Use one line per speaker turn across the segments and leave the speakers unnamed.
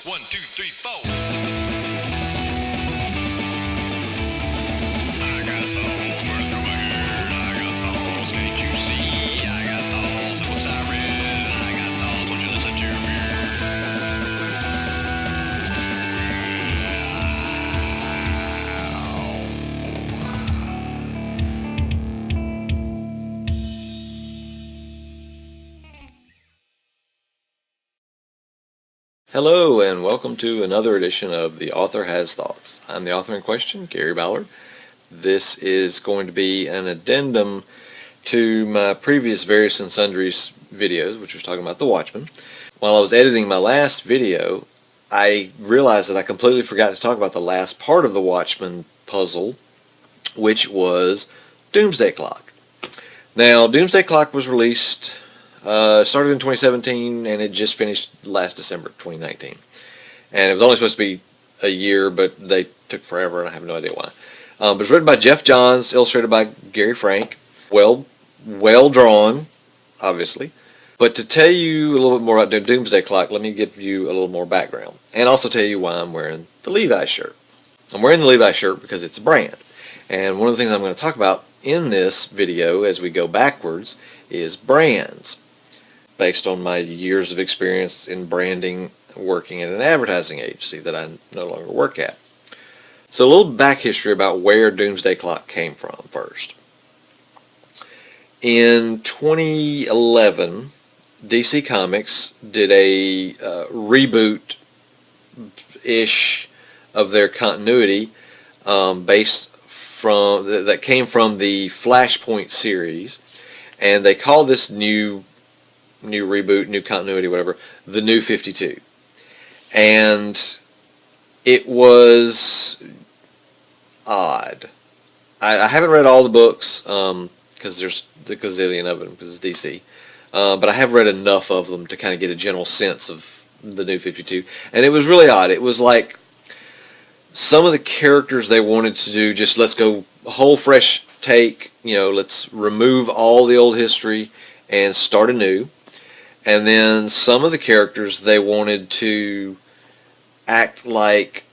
1, 2, 3, 4. I got thoughts running through my head. I got thoughts, can't you see? I got thoughts, the books I read. I got thoughts, won't you listen to me?
Hello and welcome to another edition of The Author Has Thoughts. I'm the author in question, Gary Ballard. This is going to be an addendum to my previous Various and Sundry videos, which was talking about the Watchmen. While I was editing my last video, I realized that I completely forgot to talk about the last part of the Watchmen puzzle, which was Doomsday Clock. Now, Doomsday Clock was released started in 2017, and it just finished last December 2019. And it was only supposed to be a year, but they took forever, and I have no idea why. But it's written by Jeff Johns, illustrated by Gary Frank. Well drawn, obviously. But to tell you a little bit more about Doomsday Clock, let me give you a little more background. And also tell you why I'm wearing the Levi's shirt. I'm wearing the Levi's shirt because it's a brand. And one of the things I'm going to talk about in this video as we go backwards is brands, based on my years of experience in branding, working at an advertising agency that I no longer work at. So a little back history about where Doomsday Clock came from first. In 2011, DC Comics did a reboot-ish of their continuity that came from the Flashpoint series, and they called this new reboot, new continuity, whatever, the New 52. And it was odd. I haven't read all the books, because there's a gazillion of them, because it's DC. But I have read enough of them to kind of get a general sense of the New 52. And it was really odd. It was like some of the characters they wanted to do, just let's go a whole fresh take, let's remove all the old history and start anew. And then some of the characters, they wanted to act like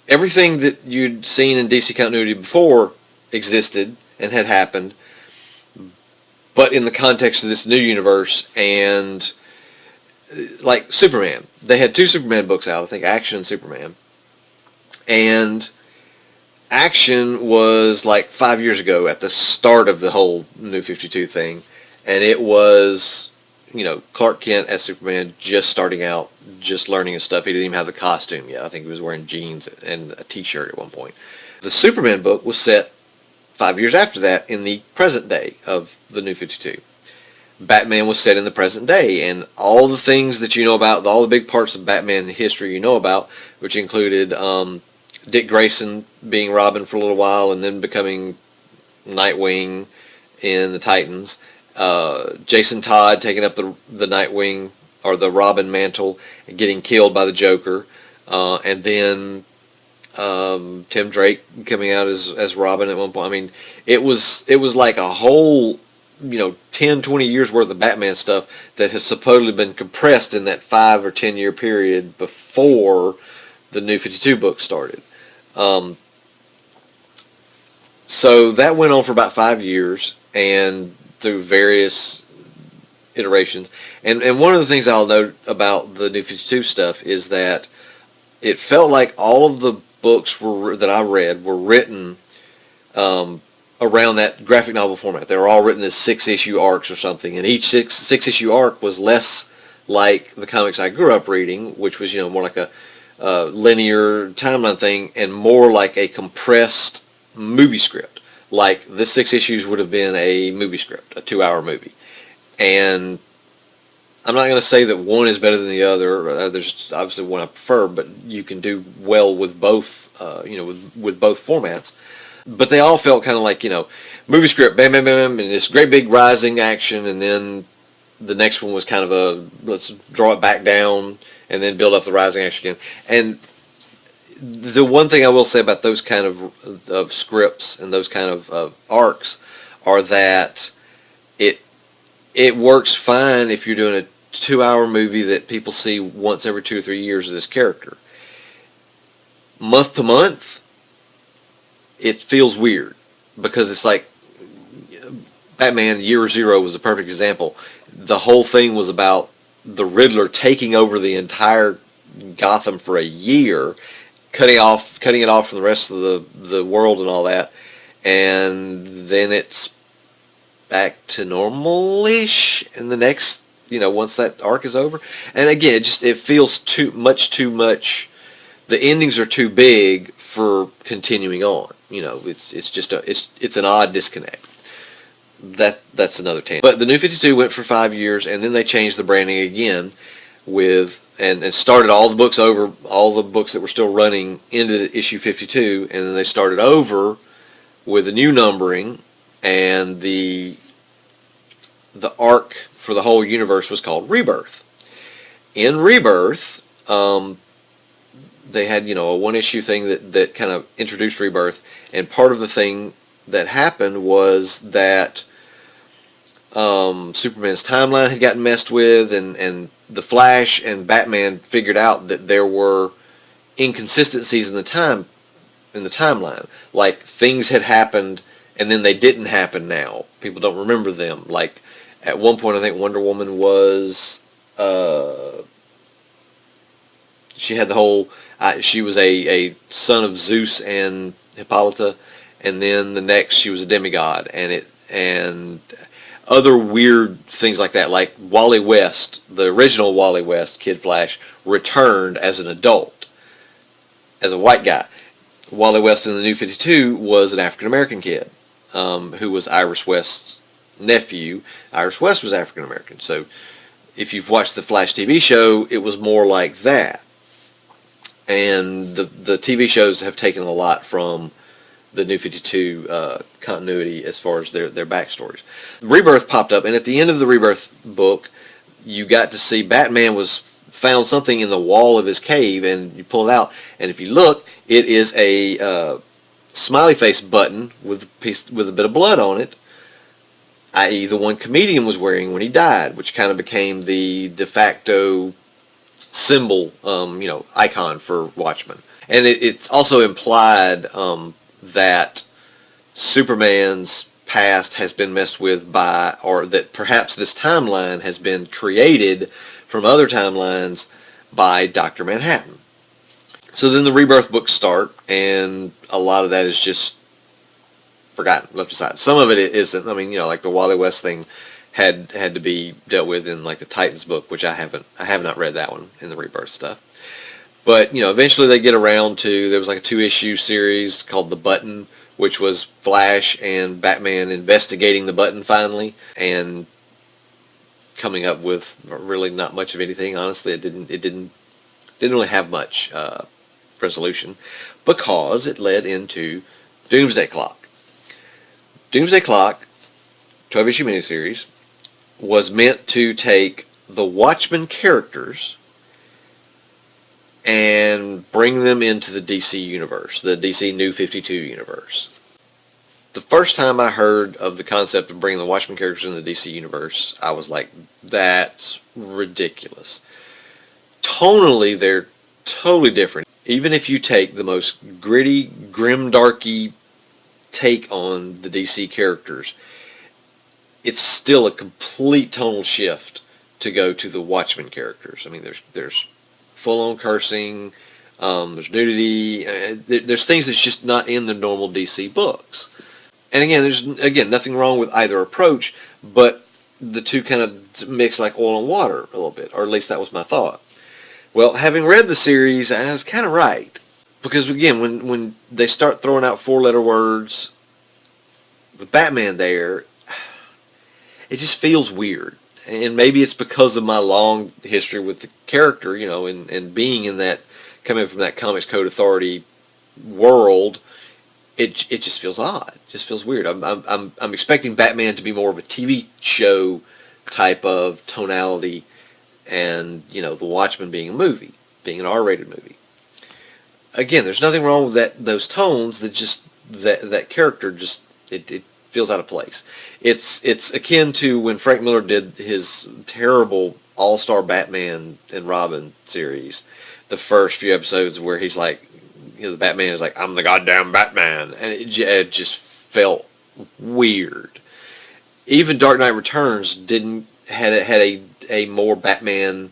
everything that you'd seen in DC continuity before existed and had happened, but in the context of this new universe. And like Superman, they had 2 Superman books out, I think Action and Superman. And Action was like 5 years ago at the start of the whole New 52 thing. And it was, Clark Kent as Superman, just starting out, just learning his stuff. He didn't even have the costume yet. I think he was wearing jeans and a t-shirt at one point. The Superman book was set 5 years after that in the present day of the New 52. Batman was set in the present day, and all the things that you know about, all the big parts of Batman history you know about, which included Dick Grayson being Robin for a little while and then becoming Nightwing in the Titans, Jason Todd taking up the Nightwing or the Robin mantle and getting killed by the Joker, and then Tim Drake coming out as Robin at one point. I mean, it was like a whole 10-20 years worth of Batman stuff that has supposedly been compressed in that 5 or 10 year period before the New 52 book started. So that went on for about 5 years, and through various iterations. And one of the things I'll note about the New 52 stuff is that it felt like all of the books that I read were written around that graphic novel format. They were all written as 6-issue arcs or something, and each six-issue arc was less like the comics I grew up reading, which was more like a linear timeline thing, and more like a compressed movie script. Like this 6 issues would have been a movie script, a 2-hour movie. And I'm not going to say that one is better than the other. There's obviously one I prefer, but you can do well with both, with both formats. But they all felt kind of like, movie script, bam, bam, bam, and this great big rising action, and then the next one was kind of let's draw it back down and then build up the rising action again. And the one thing I will say about those kind of scripts and those kind of arcs are that it works fine if you're doing a 2-hour movie that people see once every 2 or 3 years of this character. Month to month, it feels weird because it's like Batman Year Zero was a perfect example. The whole thing was about the Riddler taking over the entire Gotham for a year, cutting it off from the rest of the world and all that, and then it's back to normal-ish in the next, once that arc is over. And again, it feels too much. The endings are too big for continuing on. It's just it's an odd disconnect. That's another tangent. But the New 52 went for 5 years, and then they changed the branding again and started all the books over, all the books that were still running into issue 52, and then they started over with a new numbering, and the arc for the whole universe was called Rebirth. In Rebirth, they had, a one-issue thing that kind of introduced Rebirth, and part of the thing that happened was that Superman's timeline had gotten messed with, and the Flash and Batman figured out that there were inconsistencies in the timeline. Like, things had happened and then they didn't happen now. People don't remember them. Like, at one point I think Wonder Woman was she had the whole she was a son of Zeus and Hippolyta, and then the next she was a demigod, and other weird things like that. Like Wally West, the original Wally West, Kid Flash, returned as an adult, as a white guy. Wally West in the New 52 was an African American kid who was Iris West's nephew. Iris West was African American. So if you've watched the Flash TV show, it was more like that. And the TV shows have taken a lot from the New 52 continuity as far as their backstories. Rebirth popped up, and at the end of the Rebirth book, you got to see Batman found something in the wall of his cave, and you pull it out, and if you look, it is a smiley face button with a bit of blood on it, i.e. the one Comedian was wearing when he died, which kind of became the de facto symbol, icon for Watchmen. And it's also implied that Superman's past has been messed with or that perhaps this timeline has been created from other timelines by Dr. Manhattan. So then the Rebirth books start, and a lot of that is just forgotten, left aside. Some of it isn't. I mean, like the Wally West thing had to be dealt with in like the Titans book, which I have not read that one in the Rebirth stuff. But, eventually they get around to, there was like a 2-issue series called The Button, which was Flash and Batman investigating the button finally, and coming up with really not much of anything. Honestly, it didn't really have much resolution, because it led into Doomsday Clock. Doomsday Clock, 12-issue miniseries, was meant to take the Watchmen characters and bring them into the DC universe, the DC New 52 universe. The first time I heard of the concept of bringing the Watchmen characters into the DC universe, I was like, that's ridiculous. Tonally, they're totally different. Even if you take the most gritty, grimdarky take on the DC characters, it's still a complete tonal shift to go to the Watchmen characters. I mean, there's full-on cursing, there's nudity, there's things that's just not in the normal DC books. And again, there's nothing wrong with either approach, but the two kind of mix like oil and water a little bit, or at least that was my thought. Well, having read the series, I was kind of right. Because again, when they start throwing out 4-letter words with Batman there, it just feels weird. And maybe it's because of my long history with the character, and being in that, coming from that Comics Code Authority world, it just feels odd. It just feels weird. I'm expecting Batman to be more of a TV show type of tonality, and The Watchmen being a movie, being an R-rated movie. Again, there's nothing wrong with those tones. That character just it feels out of place. It's akin to when Frank Miller did his terrible all-star Batman and Robin series, the first few episodes where he's like, the Batman is like, I'm the goddamn Batman, and it just felt weird. Even Dark Knight Returns had a more Batman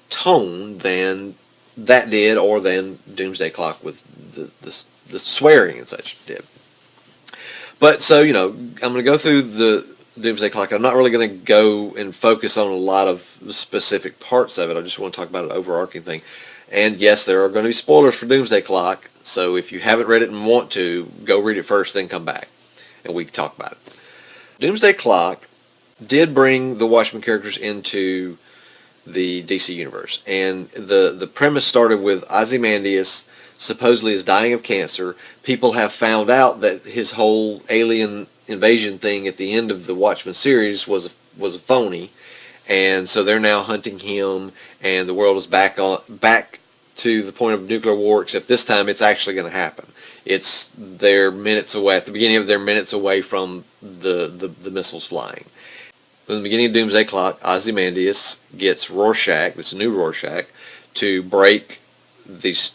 tone than that did, or than Doomsday Clock with the swearing and such did. But so, I'm going to go through the Doomsday Clock. I'm not really going to go and focus on a lot of specific parts of it. I just want to talk about an overarching thing. And yes, there are going to be spoilers for Doomsday Clock, so if you haven't read it and want to, go read it first, then come back, and we can talk about it. Doomsday Clock did bring the Watchmen characters into the DC universe, and the premise started with Ozymandias supposedly is dying of cancer. People have found out that his whole alien invasion thing at the end of the Watchmen series was a phony, and so they're now hunting him, and the world is back to the point of nuclear war, except this time it's actually going to happen. They're minutes away. At the beginning of it, they're minutes away from the missiles flying. In the beginning of Doomsday Clock, Ozymandias gets Rorschach, this new Rorschach, to break this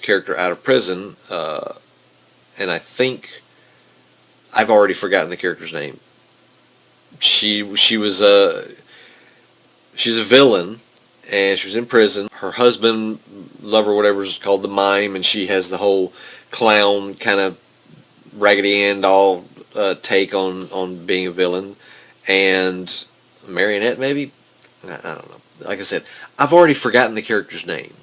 character out of prison, and I think I've already forgotten the character's name. She's a villain, and she was in prison. Her husband, lover, whatever is called the Mime, and she has the whole clown kind of Raggedy Ann doll take on being a villain. And Marionette, maybe? I don't know. Like I said, I've already forgotten the character's name.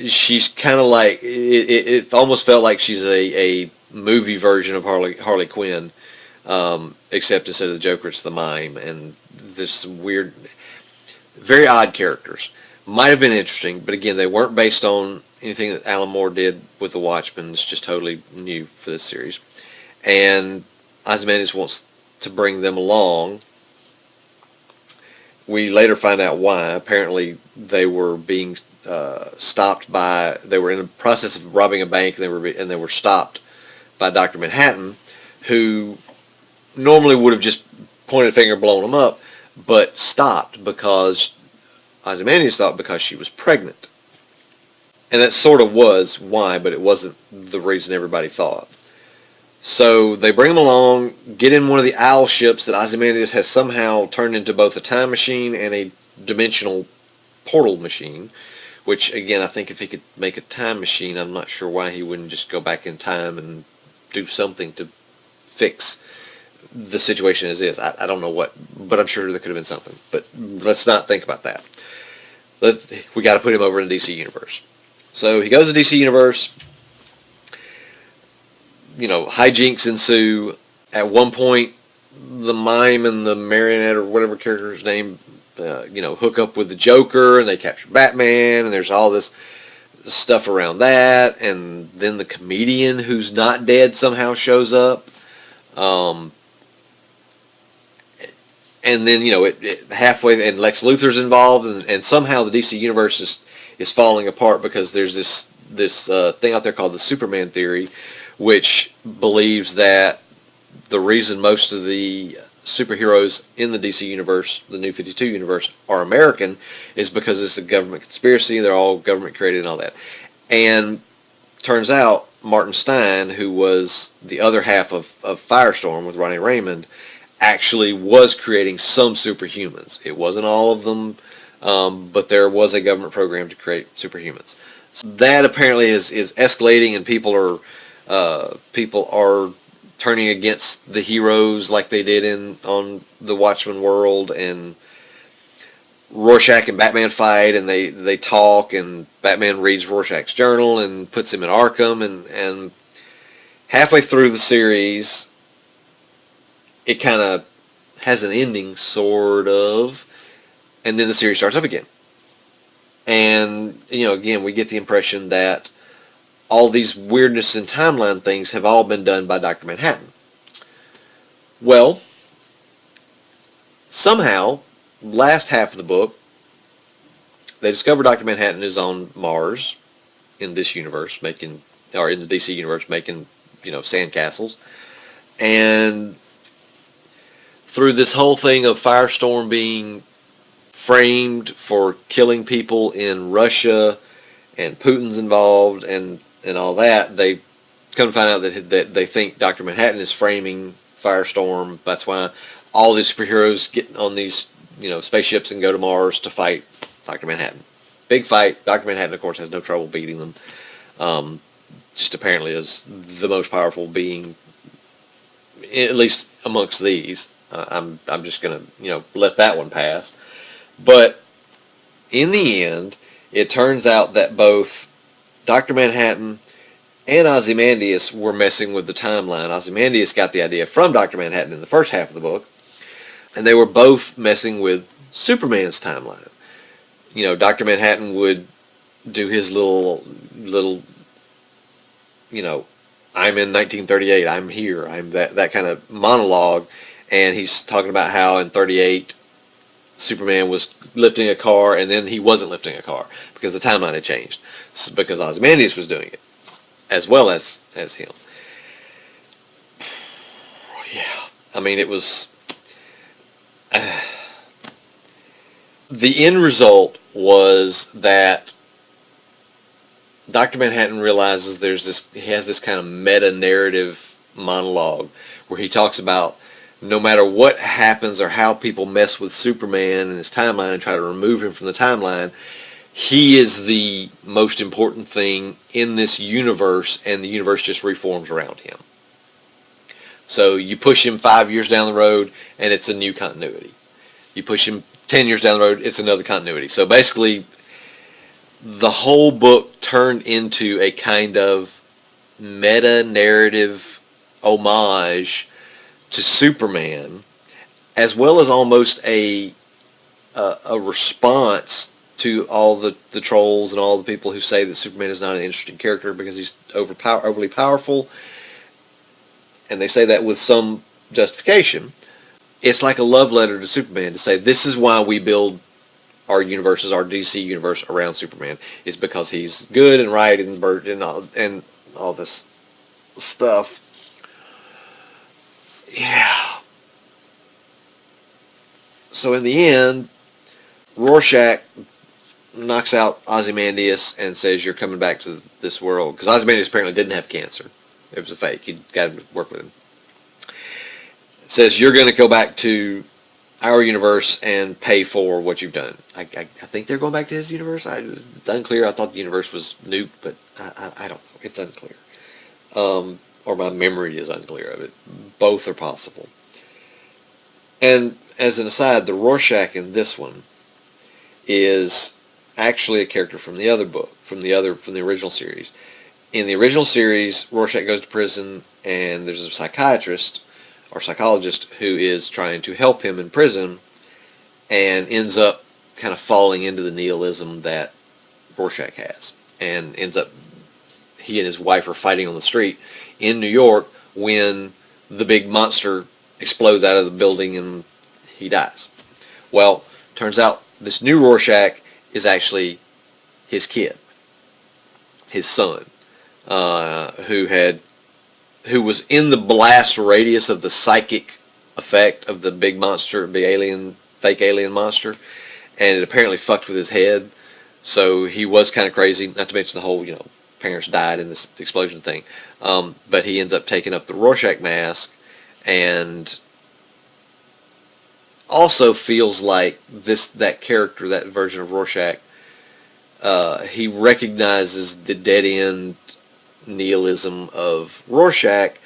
She's kind of like, it almost felt like she's a movie version of Harley Quinn, except instead of the Joker, it's the Mime, and this weird, very odd characters. Might have been interesting, but again, they weren't based on anything that Alan Moore did with the Watchmen. It's just totally new for this series. And Ozymandias wants to bring them along. We later find out why. Apparently, they were being stopped by. They were in the process of robbing a bank, and they were stopped by Dr. Manhattan, who normally would have just pointed a finger and blown them up, but stopped because Ozymandias thought because she was pregnant. And that sort of was why, but it wasn't the reason everybody thought. So they bring him along, get in one of the owl ships that Ozymandias has somehow turned into both a time machine and a dimensional portal machine, which, again, I think if he could make a time machine, I'm not sure why he wouldn't just go back in time and do something to fix the situation as is. I don't know what, but I'm sure there could have been something. But let's not think about that. We got to put him over in the DC Universe. So he goes to DC Universe. Hijinks ensue. At one point, the Mime and the Marionette, or whatever character's name, hook up with the Joker, and they capture Batman, and there's all this stuff around that, and then the comedian who's not dead somehow shows up. And then, it halfway, and Lex Luthor's involved, and somehow the DC Universe is falling apart because there's this thing out there called the Superman theory, which believes that the reason most of the superheroes in the DC Universe, the New 52 Universe, are American is because it's a government conspiracy. They're all government created and all that. And turns out Martin Stein, who was the other half of Firestorm with Ronnie Raymond, actually was creating some superhumans. It wasn't all of them, but there was a government program to create superhumans. So that apparently is escalating, and people are turning against the heroes like they did on the Watchmen world, and Rorschach and Batman fight, and they talk, and Batman reads Rorschach's journal and puts him in Arkham, and halfway through the series, it kind of has an ending, sort of, and then the series starts up again. And, again, we get the impression that all these weirdness and timeline things have all been done by Dr. Manhattan. Well, somehow, last half of the book, they discover Dr. Manhattan is on Mars in this universe, or in the DC universe, making, sandcastles. And through this whole thing of Firestorm being framed for killing people in Russia, and Putin's involved, and all that. They come to find out that they think Dr. Manhattan is framing Firestorm. That's why all these superheroes get on these spaceships and go to Mars to fight Dr. Manhattan. Big fight. Dr. Manhattan, of course, has no trouble beating them. Just apparently is the most powerful being, at least amongst these. I'm just gonna let that one pass. But in the end, it turns out that both Dr. Manhattan and Ozymandias were messing with the timeline. Ozymandias got the idea from Dr. Manhattan in the first half of the book, and they were both messing with Superman's timeline. Dr. Manhattan would do his little I'm in 1938, I'm here, I'm that kind of monologue, and he's talking about how in 38 Superman was lifting a car, and then he wasn't lifting a car because the timeline had changed, because Ozymandias was doing it as well as him. Yeah, I mean, it was the end result was that Dr. Manhattan realizes he has this kind of meta-narrative monologue where he talks about no matter what happens or how people mess with Superman and his timeline and try to remove him from the timeline, he is the most important thing in this universe, and the universe just reforms around him. So you push him 5 years down the road, and it's a new continuity. You push him 10 years down the road, it's another continuity. So basically, the whole book turned into a kind of meta-narrative homage to Superman, as well as almost a response to all the trolls and all the people who say that Superman is not an interesting character because he's overly powerful, and they say that with some justification. It's like a love letter to Superman to say this is why we build our universes, our DC universe around Superman, is because he's good and right and all this stuff. Yeah. So in the end, Rorschach knocks out Ozymandias and says, you're coming back to this world. Because Ozymandias apparently didn't have cancer. It was a fake. He got him to work with him. Says, you're going to go back to our universe and pay for what you've done. I think they're going back to his universe. It's unclear. I thought the universe was nuked, but I don't know. It's unclear. Or my memory is unclear of it. Both are possible. And as an aside, the Rorschach in this one is actually a character from the other book, from the original series. In the original series, Rorschach goes to prison, and there's a psychiatrist or psychologist who is trying to help him in prison, and ends up kind of falling into the nihilism that Rorschach has, and he and his wife are fighting on the street in New York when the big monster explodes out of the building and he dies. Well, turns out this new Rorschach is actually his kid, his son, who was in the blast radius of the psychic effect of the big monster, fake alien monster, and it apparently fucked with his head. So he was kind of crazy, not to mention the whole, parents died in this explosion thing. But he ends up taking up the Rorschach mask, and also feels like that character, that version of Rorschach, he recognizes the dead-end nihilism of Rorschach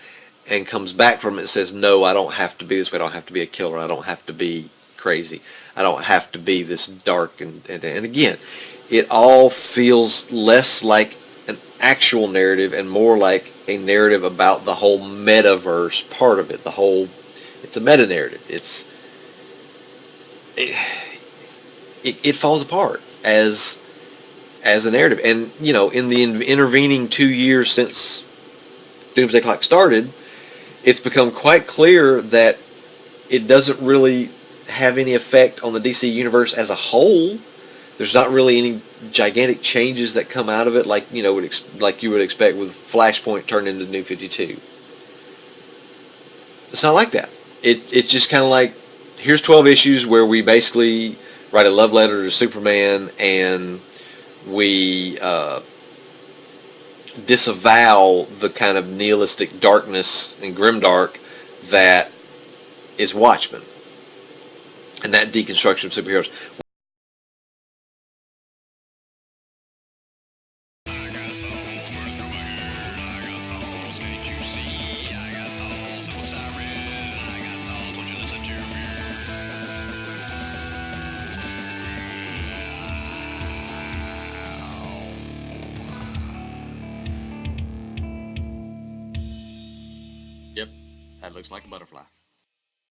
and comes back from it and says, no, I don't have to be this way. I don't have to be a killer. I don't have to be crazy. I don't have to be this dark. And again, it all feels less like an actual narrative and more like a narrative about the whole metaverse part of it. It's a meta-narrative. It falls apart as a narrative. And, in the intervening 2 years since Doomsday Clock started, it's become quite clear that it doesn't really have any effect on the DC universe as a whole. There's not really any gigantic changes that come out of it, like you would expect with Flashpoint turned into New 52. It's not like that. It's just kind of like, here's 12 issues where we basically write a love letter to Superman, and we disavow the kind of nihilistic darkness and grimdark that is Watchmen and that deconstruction of superheroes. Yep, that looks like a butterfly.